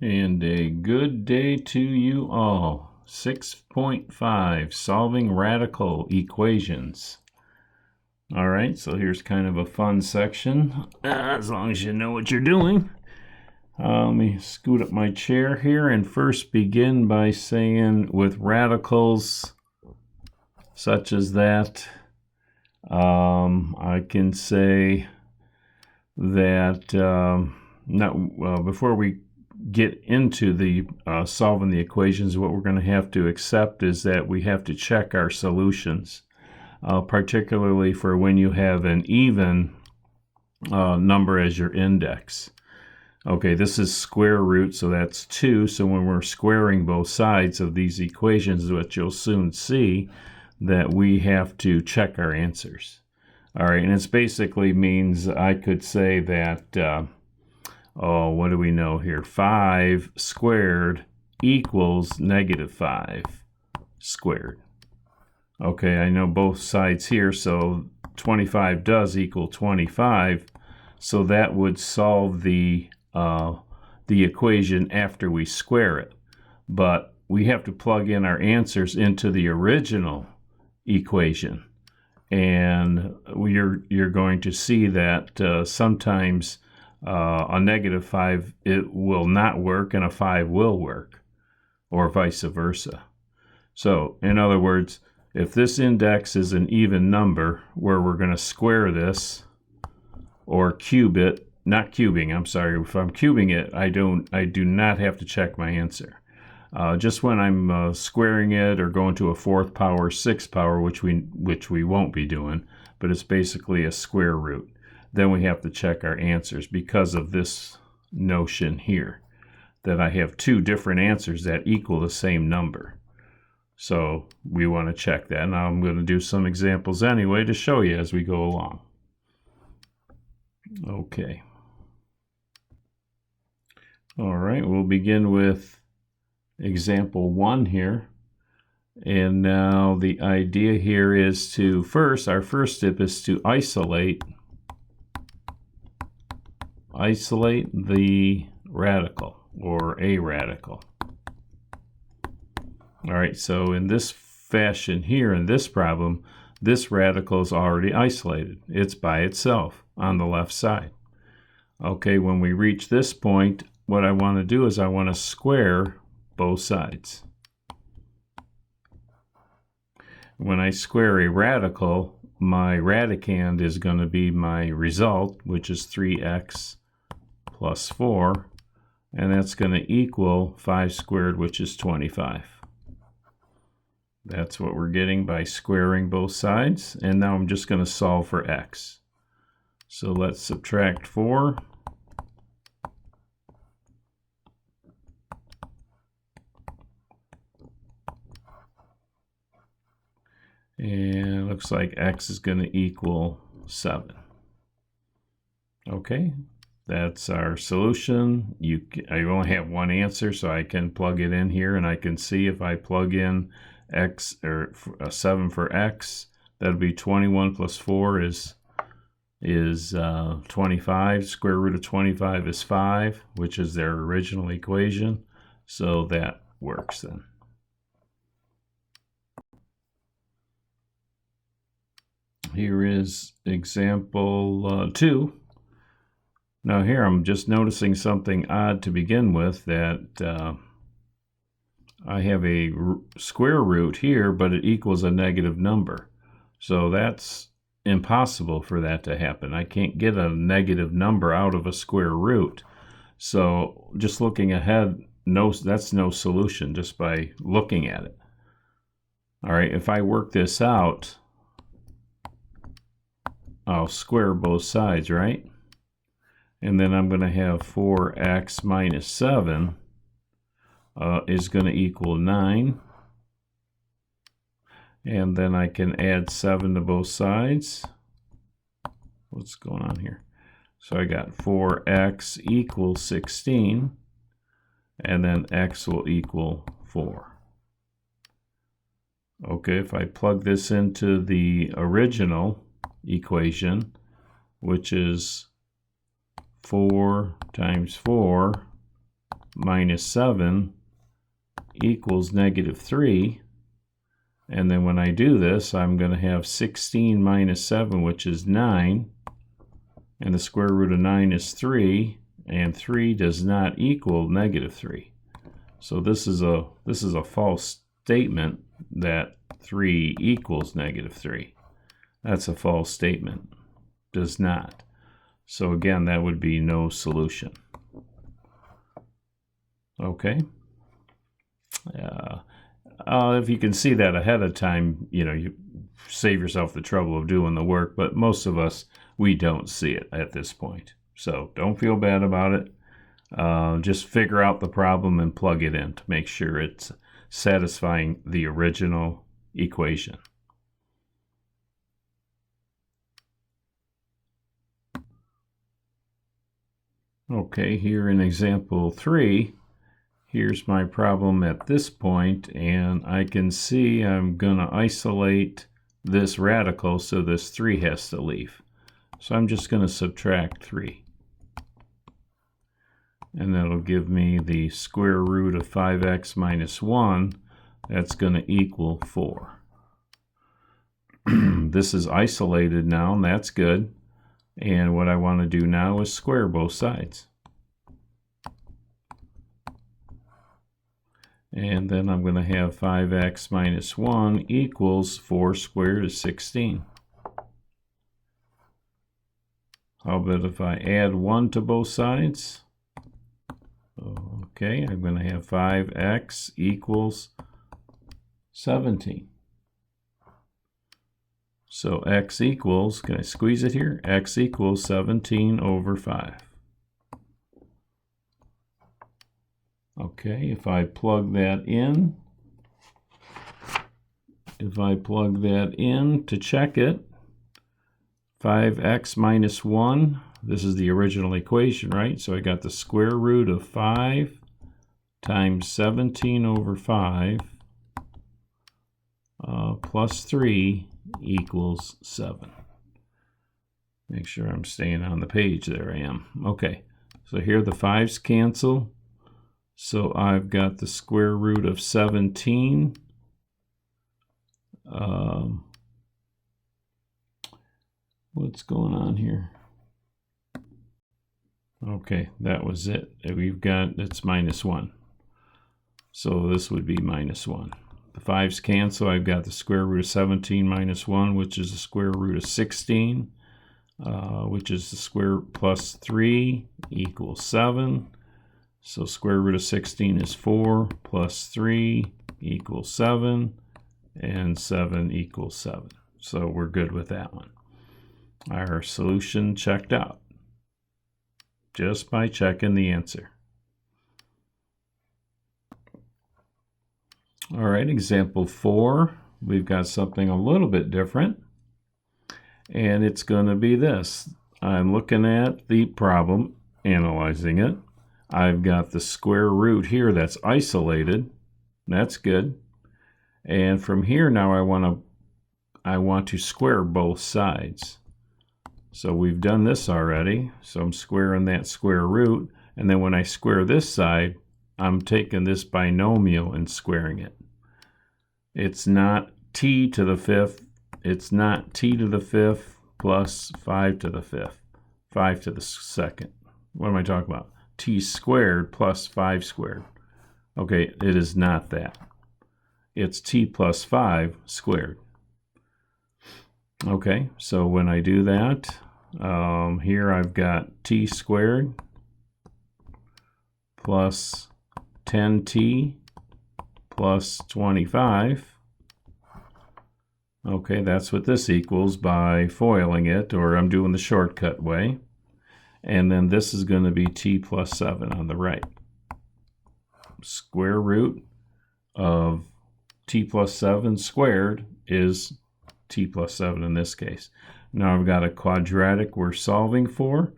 And a good day to you all. 6.5, solving radical equations. All right, so here's kind of a fun section, as long as you know what you're doing. Let me scoot up my chair here and first begin by saying with radicals such as that, I can say that before we get into the solving the equations, what we're going to have to accept is that we have to check our solutions, particularly for when you have an even number as your index. Okay, this is square root, so that's 2. So when we're squaring both sides of these equations, what you'll soon see that we have to check our answers. All right, and it basically means I could say that, what do we know here? 5 squared equals -5 squared. Okay, I know both sides here, so 25 does equal 25. So that would solve the equation after we square it. But we have to plug in our answers into the original equation. And you're going to see that sometimes a -5, it will not work, and a 5 will work, or vice versa. So, in other words, if this index is an even number where we're going to square this or cube it, not cubing, I'm sorry, if I'm cubing it, I do not have to check my answer. Just when I'm squaring it or going to a 4th power, 6th power, which we won't be doing, but it's basically a square root. Then we have to check our answers because of this notion here, that I have 2 different answers that equal the same number. So we want to check that. Now I'm going to do some examples anyway to show you as we go along. Okay. All right, we'll begin with example 1 here. And now the idea here is to our first step is to isolate the radical, or a radical. All right, so in this fashion here, in this problem, this radical is already isolated. It's by itself on the left side. Okay, when we reach this point, what I want to do is I want to square both sides. When I square a radical, my radicand is going to be my result, which is 3x plus 4, and that's going to equal 5 squared, which is 25. That's what we're getting by squaring both sides. And now I'm just going to solve for x. So let's subtract 4. And it looks like x is going to equal 7. Okay, that's our solution. I only have one answer, so I can plug it in here, and I can see if I plug in x, or 7 for x, that'll be 21 plus 4 is 25. Square root of 25 is 5, which is their original equation. So that works then. Here is example 2. Now here I'm just noticing something odd to begin with, that I have a square root here, but it equals a negative number. So that's impossible for that to happen. I can't get a negative number out of a square root. So just looking ahead, that's no solution just by looking at it. All right, if I work this out, I'll square both sides, right? And then I'm going to have 4x minus 7 is going to equal 9. And then I can add 7 to both sides. What's going on here? So I got 4x equals 16. And then x will equal 4. Okay, if I plug this into the original equation, which is 4 times 4 minus 7 equals negative 3. And then when I do this, I'm going to have 16 minus 7, which is 9. And the square root of 9 is 3. And 3 does not equal negative 3. So this is a false statement that 3 equals negative 3. That's a false statement. Does not. So again, that would be no solution. Okay. If you can see that ahead of time, you save yourself the trouble of doing the work, but most of us, we don't see it at this point. So don't feel bad about it. Just figure out the problem and plug it in to make sure it's satisfying the original equation. Okay, here in example 3, here's my problem at this point, and I can see I'm going to isolate this radical, so this 3 has to leave. So I'm just going to subtract 3. And that'll give me the square root of 5x minus 1. That's going to equal 4. This is isolated now, and that's good. And what I want to do now is square both sides. And then I'm going to have 5x minus 1 equals 4 squared is 16. How about if I add 1 to both sides? Okay, I'm going to have 5x equals 17. So x equals, can I squeeze it here? X equals 17 over 5. Okay, if I plug that in, to check it, 5x minus 1, this is the original equation, right? So I got the square root of 5 times 17 over 5 plus 3 equals 7. Make sure I'm staying on the page. There I am. Okay, so here the 5's cancel. So I've got the square root of 17. What's going on here? Okay, that was it. We've got, it's minus 1. So this would be minus 1. The 5's cancel. I've got the square root of 17 minus 1, which is the square root of 16, which is the square plus 3 equals 7. So square root of 16 is 4 plus 3 equals 7, and 7 equals 7. So we're good with that one. Our solution checked out just by checking the answer. All right, example 4, we've got something a little bit different, and it's going to be this. I'm looking at the problem, analyzing it. I've got the square root here that's isolated. That's good. And from here now I want to square both sides. So we've done this already. So I'm squaring that square root, and then when I square this side, I'm taking this binomial and squaring it. It's not t to the 5th. It's not t to the 5th plus 5 to the 5th. 5 to the 2nd. What am I talking about? T squared plus 5 squared. Okay, it is not that. It's t plus 5 squared. Okay, so when I do that, here I've got t squared plus 10t plus 25. Okay, that's what this equals by foiling it, or I'm doing the shortcut way. And then this is going to be t plus 7 on the right. Square root of t plus 7 squared is t plus 7 in this case. Now I've got a quadratic we're solving for,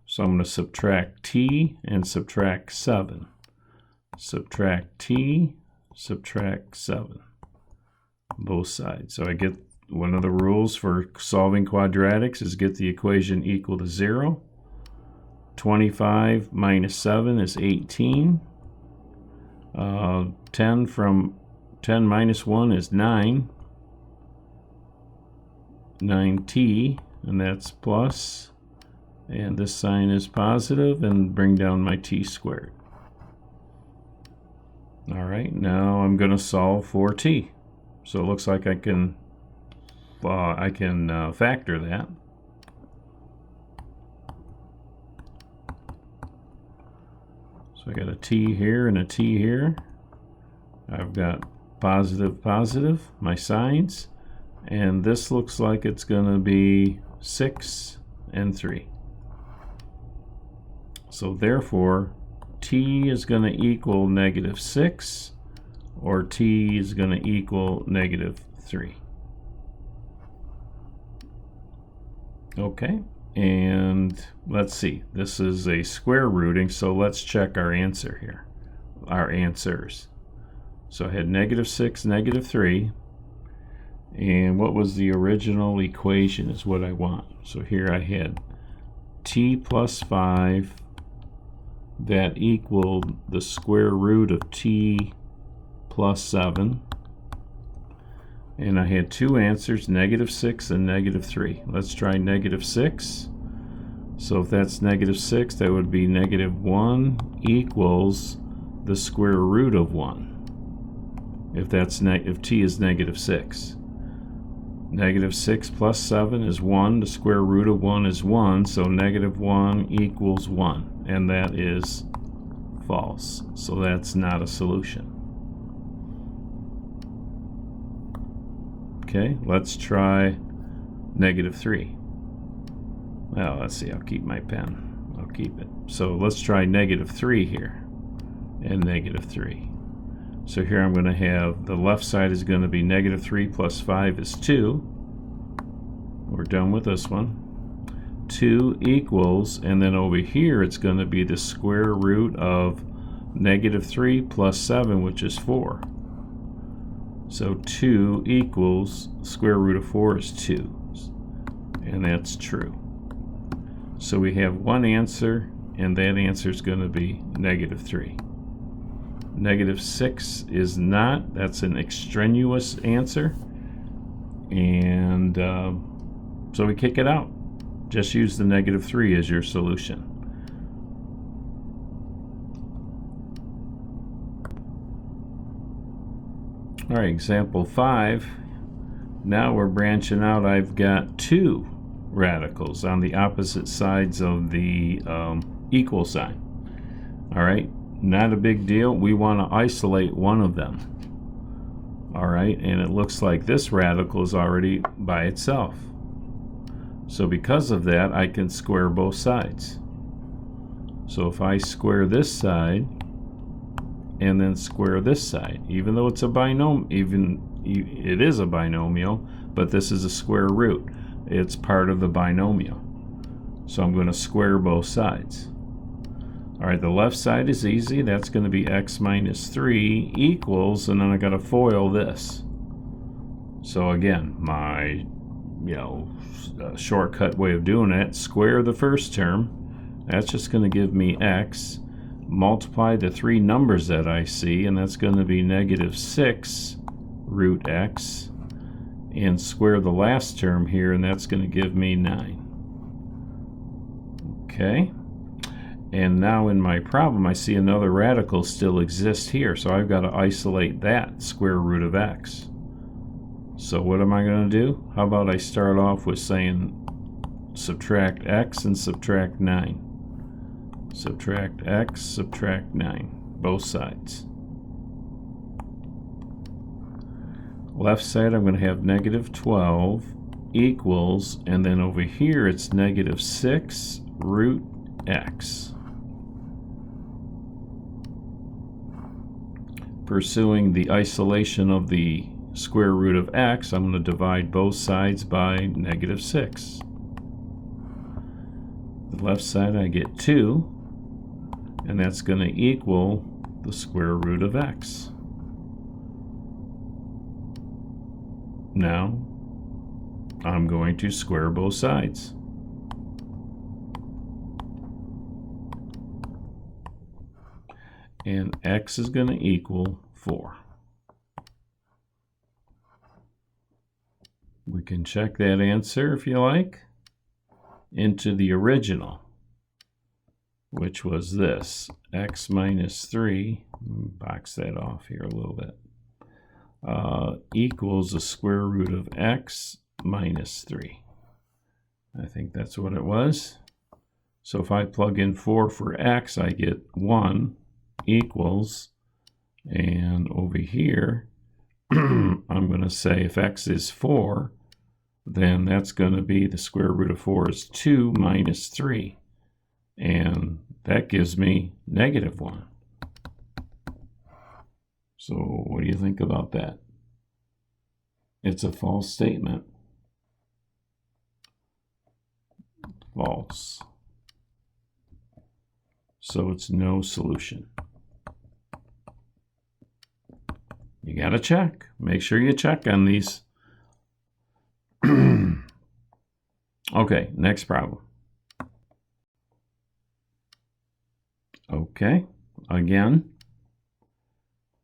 so I'm going to subtract t and subtract 7. Subtract t, subtract 7. Both sides. So I get one of the rules for solving quadratics is get the equation equal to 0. 25 minus 7 is 18. 10 from 10 minus 1 is 9. 9t, and that's plus, and this sign is positive, and bring down my t squared. All right, now I'm going to solve for t. So it looks like I can factor that. So I got a t here and a t here. I've got positive, positive, my signs. And this looks like it's going to be 6 and 3. So therefore, t is going to equal -6, or t is going to equal -3. Okay, and let's see. This is a square rooting, so let's check our answer here, our answers. So I had -6, -3. And what was the original equation is what I want. So here I had t plus 5 that equaled the square root of t plus 7. And I had two answers, -6 and -3. Let's try -6. So if that's -6, that would be -1 equals the square root of 1. If t is -6. -6 plus 7 is 1. The square root of 1 is 1. So -1 equals 1. And that is false. So that's not a solution. Okay, let's try -3. Well, let's see. I'll keep my pen. I'll keep it. So let's try -3 here. And -3. So here I'm going to have the left side is going to be -3 plus 5 is 2. We're done with this one. 2 equals, and then over here it's going to be the square root of -3 plus 7, which is 4. So 2 equals square root of 4 is 2. And that's true. So we have one answer, and that answer is going to be -3. -6 is not. That's an extraneous answer. And so we kick it out. Just use the -3 as your solution. All right, example 5. Now we're branching out. I've got two radicals on the opposite sides of the equal sign. All right, not a big deal. We want to isolate one of them. All right, and it looks like this radical is already by itself. So because of that, I can square both sides. So if I square this side and then square this side, even though it's a binomial, it is a binomial, but this is a square root. It's part of the binomial. So I'm going to square both sides. All right, the left side is easy. That's going to be x minus 3 equals, and then I got to FOIL this. So again, my shortcut way of doing it, square the first term. That's just going to give me x. Multiply the three numbers that I see, and that's going to be -6 root x. And square the last term here, and that's going to give me 9. Okay. And now in my problem, I see another radical still exists here, so I've got to isolate that square root of x. So what am I going to do? How about I start off with saying subtract x and subtract 9. Subtract x, subtract 9, both sides. Left side, I'm going to have -12 equals, and then over here it's -6 root x. Pursuing the isolation of the square root of x, I'm going to divide both sides by -6. The left side I get 2, and that's going to equal the square root of x. Now I'm going to square both sides. and x is going to equal 4. We can check that answer, if you like, into the original, which was this, x minus 3, box that off here a little bit, equals the square root of x minus 3. I think that's what it was. So if I plug in 4 for x, I get 1 equals, and over here, I'm going to say if x is 4, then that's going to be the square root of 4 is 2 minus 3. And that gives me negative 1. So what do you think about that? It's a false statement. False. So it's no solution. You got to check. Make sure you check on these. Okay, next problem. Okay, again,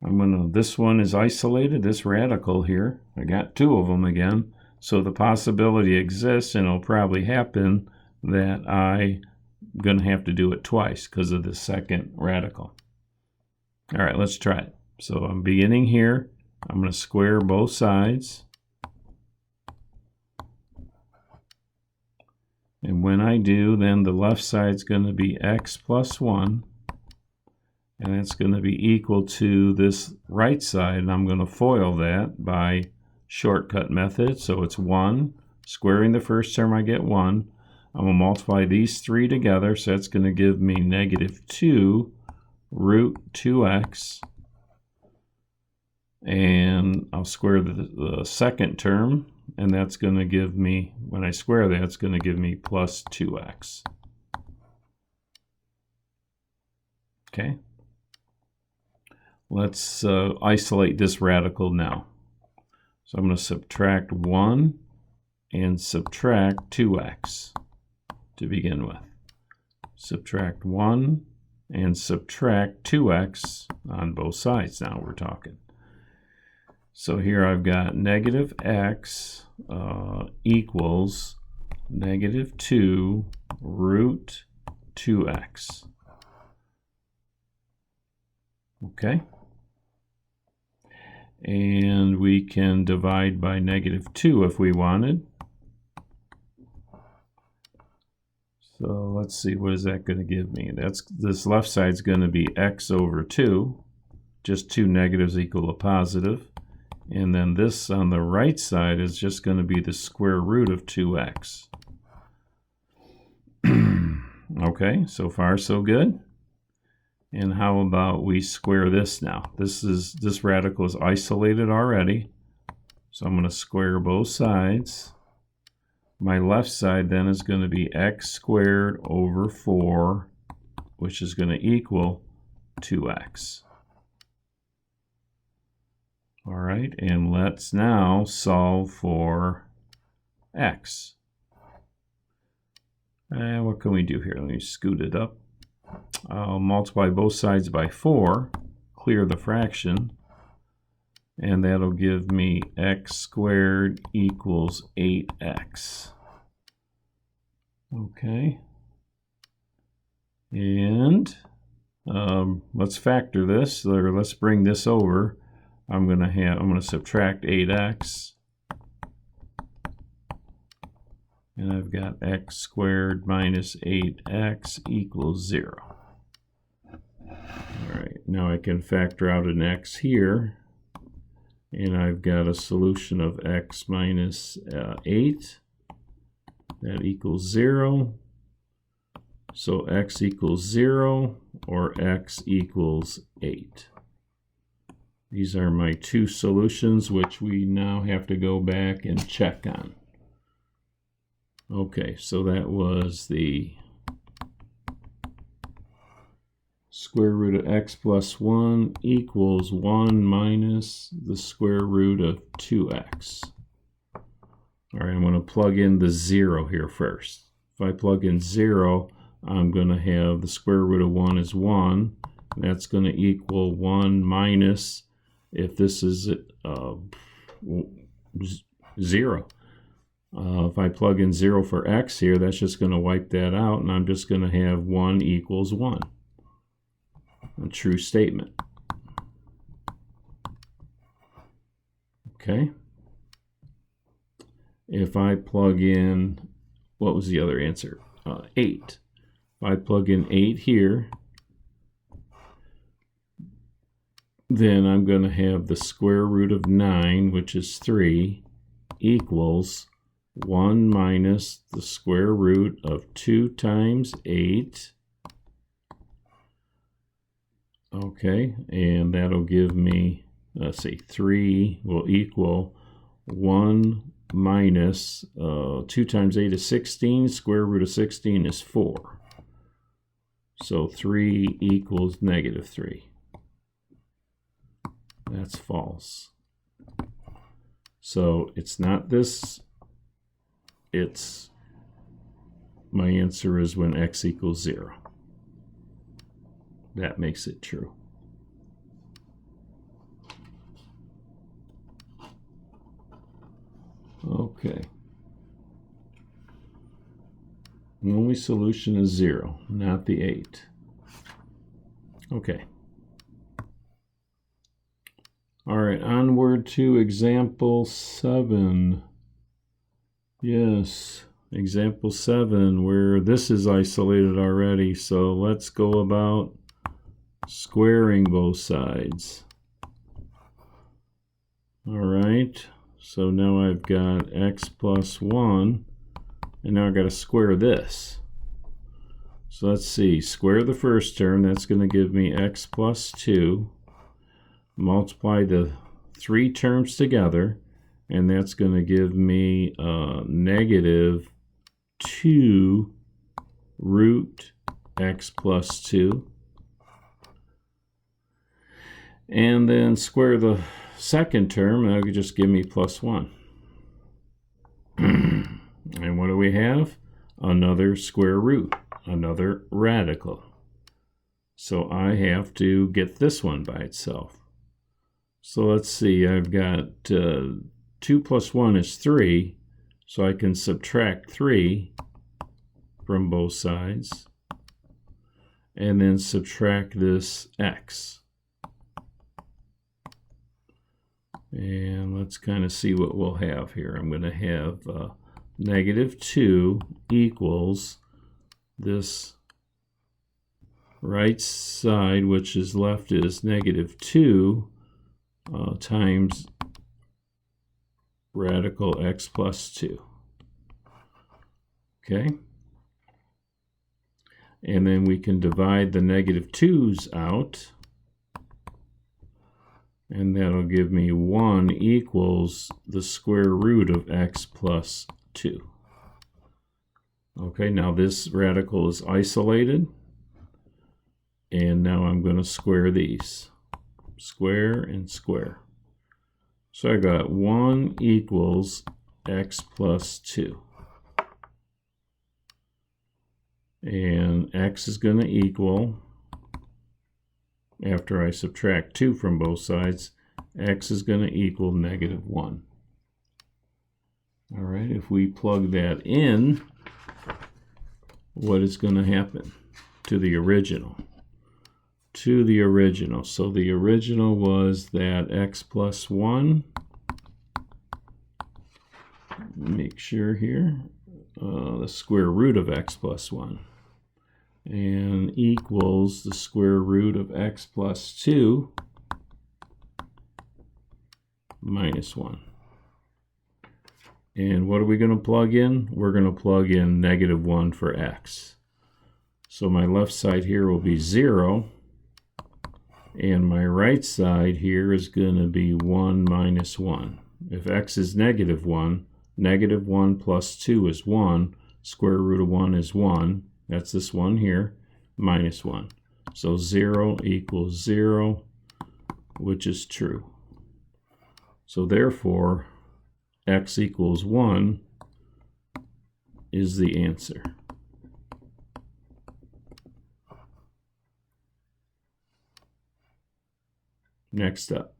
this one is isolated, this radical here. I got 2 of them again. So the possibility exists, and it'll probably happen, that I'm going to have to do it twice because of the second radical. All right, let's try it. So I'm beginning here. I'm going to square both sides. And when I do, then the left side is going to be x plus 1. And that's going to be equal to this right side. And I'm going to FOIL that by shortcut method. So it's 1. Squaring the first term, I get 1. I'm going to multiply these 3 together. So that's going to give me negative 2 root 2x. And I'll square the second term. And that's going to give me, when I square that, it's going to give me plus 2x. Okay. Let's isolate this radical now. So I'm going to subtract 1 and subtract 2x to begin with. Subtract 1 and subtract 2x on both sides. Now we're talking. So here I've got negative x equals negative 2 root 2x. Okay. And we can divide by negative 2 if we wanted. So let's see, what is that going to give me? This left side is going to be x over 2. Just 2 negatives equal a positive. And then this on the right side is just going to be the square root of 2x. Okay, so far so good. And how about we square this now? This radical is isolated already. So I'm going to square both sides. My left side then is going to be x squared over 4, which is going to equal 2x. All right, and let's now solve for x. And what can we do here? Let me scoot it up. I'll multiply both sides by 4, clear the fraction, and that'll give me x squared equals 8x. Okay. And let's factor this, or let's bring this over. I'm going to subtract 8x. And I've got x squared minus 8x equals 0. All right, now I can factor out an x here. And I've got a solution of x minus 8. That equals 0. So x equals 0 or x equals 8. These are my 2 solutions, which we now have to go back and check on. Okay, so that was the square root of x plus 1 equals 1 minus the square root of 2x. All right, I'm going to plug in the 0 here first. If I plug in 0, I'm going to have the square root of 1 is 1, That's going to equal 1 minus, if this is 0. If I plug in 0 for x here, that's just going to wipe that out, and I'm just going to have 1 equals 1. A true statement. Okay. If I plug in, what was the other answer? 8. If I plug in 8 here, then I'm going to have the square root of 9, which is 3, equals 1 minus the square root of 2 times 8. Okay, and that'll give me, let's see, 3 will equal 1 minus 2 times 8 is 16. Square root of 16 is 4. So 3 equals negative 3. That's false. So it's not this. It's, my answer is when x equals 0. That makes it true. Okay. The only solution is 0, not the 8. Okay. All right, onward to example 7. Yes, example 7, where this is isolated already. So let's go about squaring both sides. All right, so now I've got x plus 1, and now I've got to square this. So let's see, square the first term, that's going to give me x plus 2. Multiply the 3 terms together, and that's going to give me negative 2 root x plus 2. And then square the second term, and that could just give me plus 1. And what do we have? Another square root, another radical. So I have to get this one by itself. So let's see, I've got 2 plus 1 is 3, so I can subtract 3 from both sides, and then subtract this x. And let's kind of see what we'll have here. I'm going to have negative 2 equals this right side, which is left, is negative 2 times radical x plus 2. Okay. And then we can divide the negative 2's out, and that'll give me 1 equals the square root of x plus 2. Okay, now this radical is isolated, and now I'm going to square these. Square and square. So I got 1 equals x plus 2. And x is going to equal, after I subtract 2 from both sides, x is going to equal negative 1. All right, if we plug that in, what is going to happen to the original? To the original. So the original was that x plus 1. Make sure here, the square root of x plus 1. And equals the square root of x plus 2 minus 1. And what are we going to plug in? We're going to plug in negative 1 for x. So my left side here will be 0. And my right side here is going to be 1 minus 1. If x is negative 1, negative 1 plus 2 is 1. Square root of 1 is 1. That's this one here, minus 1. So 0 equals 0, which is true. So therefore, x equals 1 is the answer. Next up.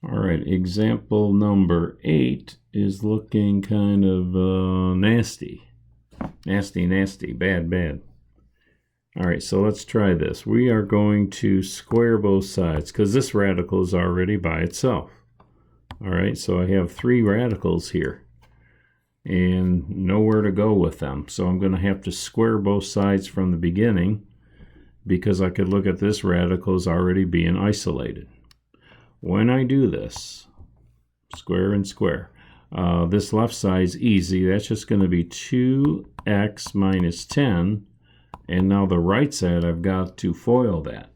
All right, example number 8 is looking kind of nasty. Nasty, bad. All right, so let's try this. We are going to square both sides because this radical is already by itself. All right, so I have 3 radicals here and nowhere to go with them. So I'm going to have to square both sides from the beginning because I could look at this radical as already being isolated. When I do this, square and square, this left side's easy. That's just going to be 2x minus 10. And now the right side, I've got to FOIL that.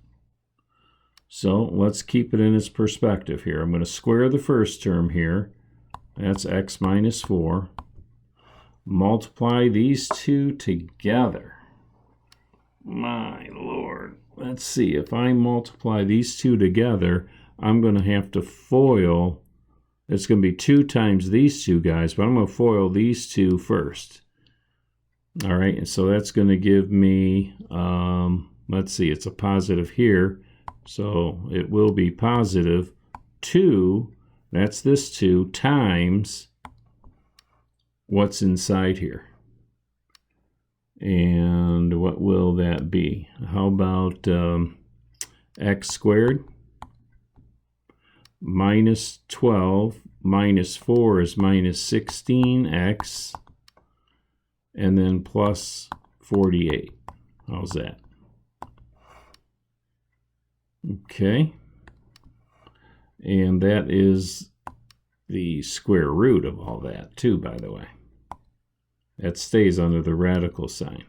So let's keep it in its perspective here. I'm going to square the first term here. That's x minus 4. Multiply these two together. My Lord. Let's see. If I multiply these two together, I'm going to have to FOIL. It's going to be 2 times these two guys, but I'm going to FOIL these two first. All right, and so that's going to give me, let's see, it's a positive here. So it will be positive 2, that's this 2, times what's inside here. And what will that be? How about x squared? Minus 12 minus 4 is minus 16x, and then plus 48. How's that? Okay. And that is the square root of all that too, by the way. That stays under the radical sign.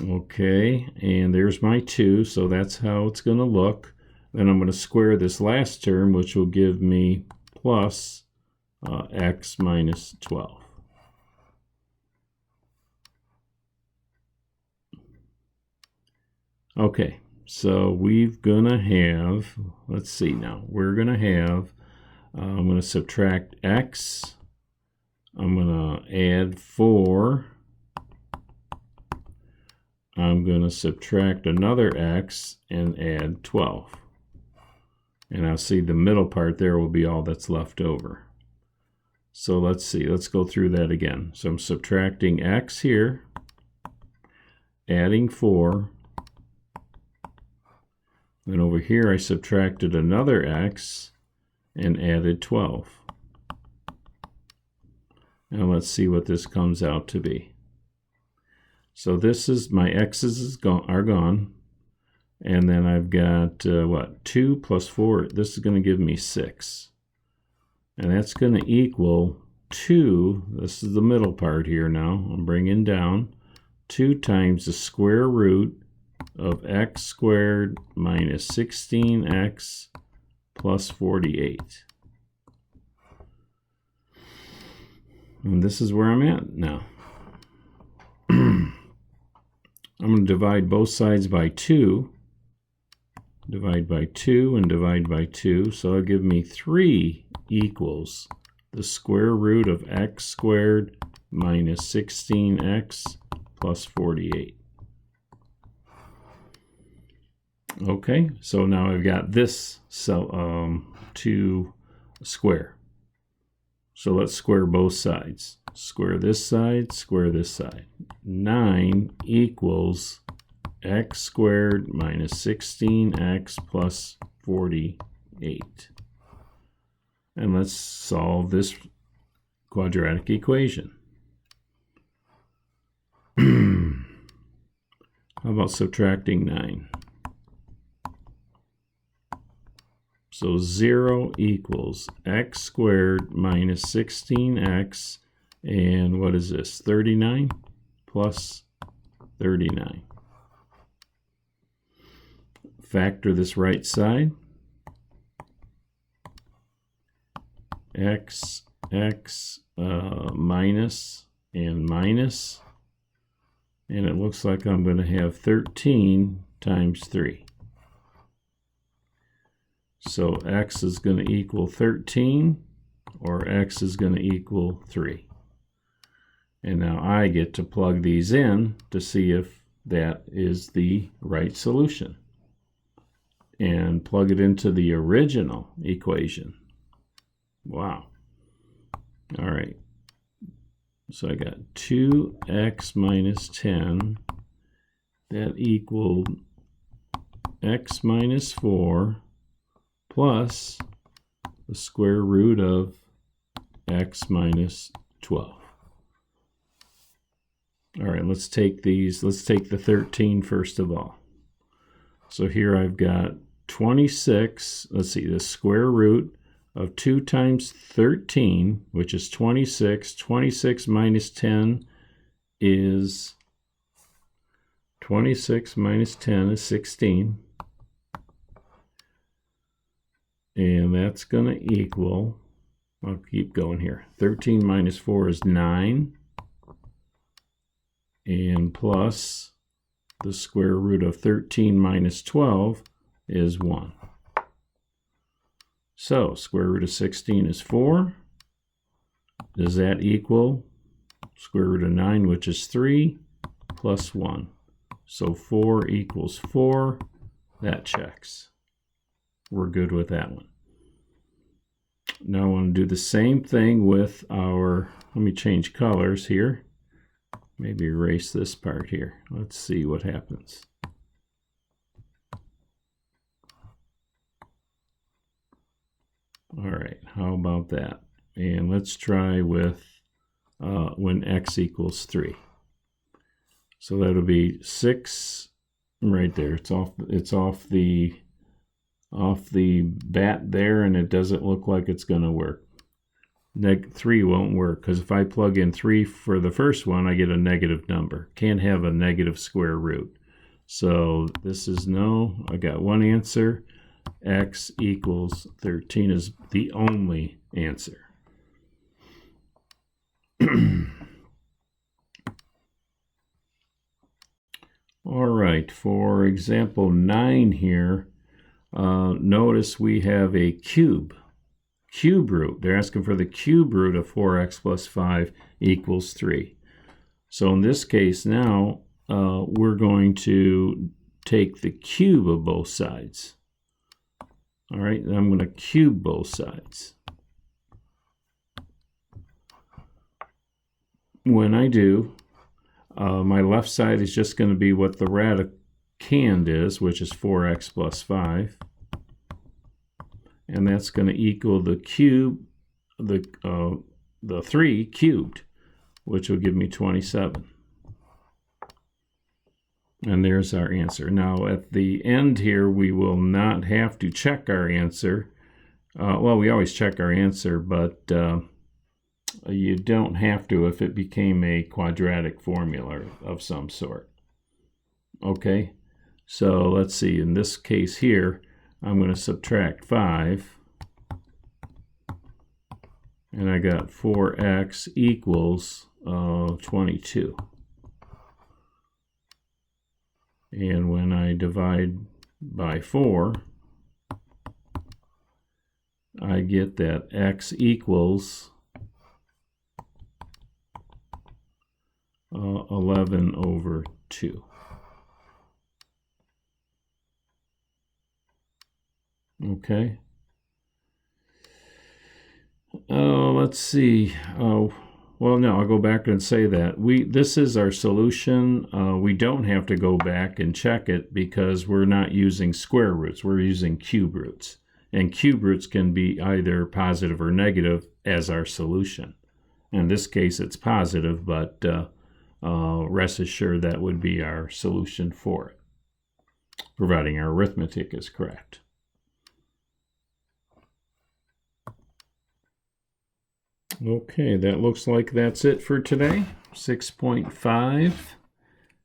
Okay, and there's my 2, so that's how it's going to look. Then I'm going to square this last term, which will give me plus x minus 12. Okay, so we're going to have, let's see now, we're going to have, I'm going to subtract x, I'm going to add 4, I'm going to subtract another x and add 12. And I'll see the middle part there will be all that's left over. So let's see, let's go through that again. So I'm subtracting x here, adding 4, and over here I subtracted another x and added 12. Now let's see what this comes out to be. So this is, my x's are gone. And then I've got, 2 plus 4, this is going to give me 6. And that's going to equal 2, this is the middle part here now, I'm bringing down, 2 times the square root of x squared minus 16x plus 48. And this is where I'm at now. I'm going to divide both sides by 2. Divide by 2 and divide by 2. So it'll give me 3 equals the square root of x squared minus 16x plus 48. Okay, so now I've got this to square. So let's square both sides. Square this side, square this side. 9 equals x squared minus 16x plus 48. And let's solve this quadratic equation. How about subtracting 9? So 0 equals x squared minus 16x, and what is this, 39 plus 39. Factor this right side. X, minus, and minus. And it looks like I'm going to have 13 times 3. So x is going to equal 13, or x is going to equal 3. And now I get to plug these in to see if that is the right solution. And plug it into the original equation. Wow. All right. So I got 2x minus 10. That equaled x minus 4 plus the square root of x minus 12. All right, let's take these. Let's take the 13 first of all. So here I've got 26. Let's see, the square root of 2 times 13, which is 26. 26 minus 10 is 26 minus 10 is 16. And that's going to equal, I'll keep going here. 13 minus 4 is 9. And plus the square root of 13 minus 12 is 1. So square root of 16 is 4. Does that equal square root of 9, which is 3, plus 1? So 4 equals 4. That checks. We're good with that one. Now I want to do the same thing with our, let me change colors here. Maybe erase this part here. Let's see what happens. All right, how about that? And let's try with when x equals 3. So that'll be 6 right there. It's off the bat there, and it doesn't look like it's going to work. 3 won't work, because if I plug in 3 for the first one, I get a negative number. Can't have a negative square root. So this is no. I got one answer. X equals 13 is the only answer. All right, for example 9 here, notice we have a cube root. They're asking for the cube root of 4x plus 5 equals 3. So in this case now, we're going to take the cube of both sides. All right, and I'm going to cube both sides. When I do, my left side is just going to be what the radicand is, which is 4x plus 5. And that's going to equal the cube, the 3 cubed, which will give me 27. And there's our answer. Now at the end here, we will not have to check our answer. Well, we always check our answer, but you don't have to if it became a quadratic formula of some sort. Okay, so let's see. In this case here, I'm going to subtract 5, and I got 4x equals 22. And when I divide by 4, I get that x equals 11 over 2. Okay. Let's see. Well, no, I'll go back and say that this is our solution. We don't have to go back and check it because we're not using square roots. We're using cube roots. And cube roots can be either positive or negative as our solution. In this case, it's positive, but rest assured that would be our solution for it, providing our arithmetic is correct. Okay, that looks like that's it for today, 6.5.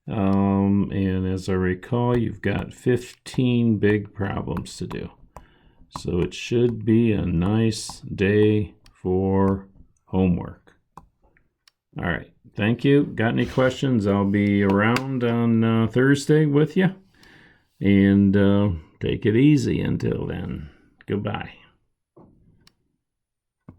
And as I recall, you've got 15 big problems to do. So it should be a nice day for homework. All right, thank you. Got any questions? I'll be around on Thursday with you. And take it easy until then. Goodbye.